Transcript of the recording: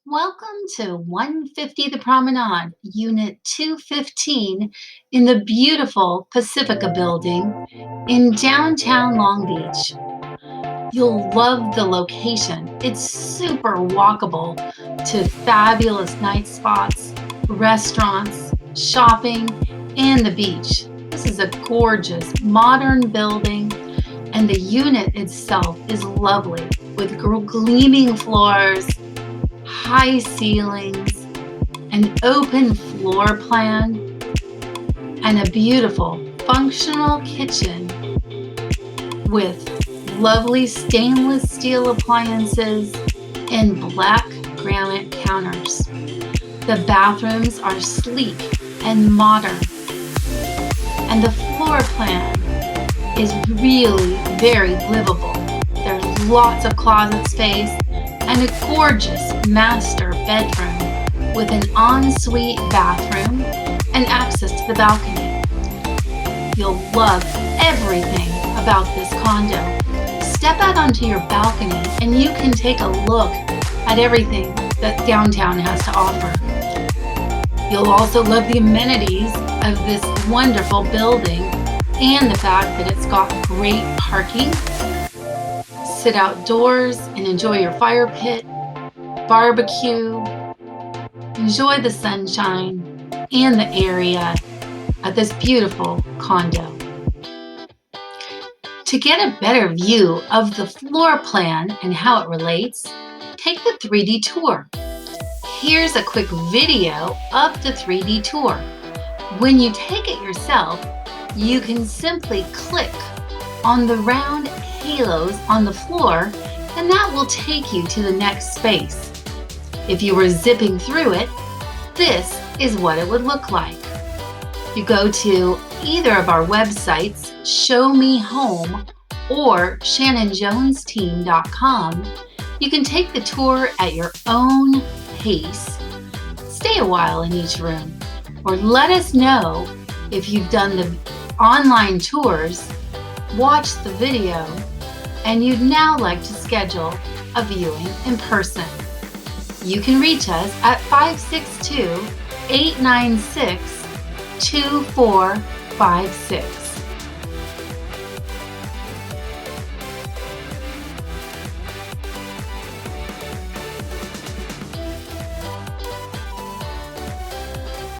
Welcome to 150 The Promenade, Unit 215 in the beautiful Pacifica building in downtown Long Beach. You'll love the location. It's super walkable to fabulous night spots, restaurants, shopping, and the beach. This is a gorgeous modern building, and the unit itself is lovely with gleaming floors, high ceilings, an open floor plan, and a beautiful functional kitchen with lovely stainless steel appliances and black granite counters. The bathrooms are sleek and modern, and the floor plan is really very livable. There's lots of closet space and a gorgeous master bedroom with an ensuite bathroom and access to the balcony. You'll love everything about this condo. Step out onto your balcony and you can take a look at everything that downtown has to offer. You'll also love the amenities of this wonderful building and the fact that it's got great parking. Sit outdoors and enjoy your fire pit, barbecue, enjoy the sunshine and the area at this beautiful condo. To get a better view of the floor plan and how it relates, take the 3D tour. Here's a quick video of the 3D tour. When you take it yourself, you can simply click on the round halos on the floor, and that will take you to the next space. If you were zipping through it, this is what it would look like. You go to either of our websites, Show Me Home or shannonjonesteam.com. You can take the tour at your own pace. Stay a while in each room, or let us know if you've done the online tours, watched the video, and you'd now like to schedule a viewing in person. You can reach us at 562-896-2456.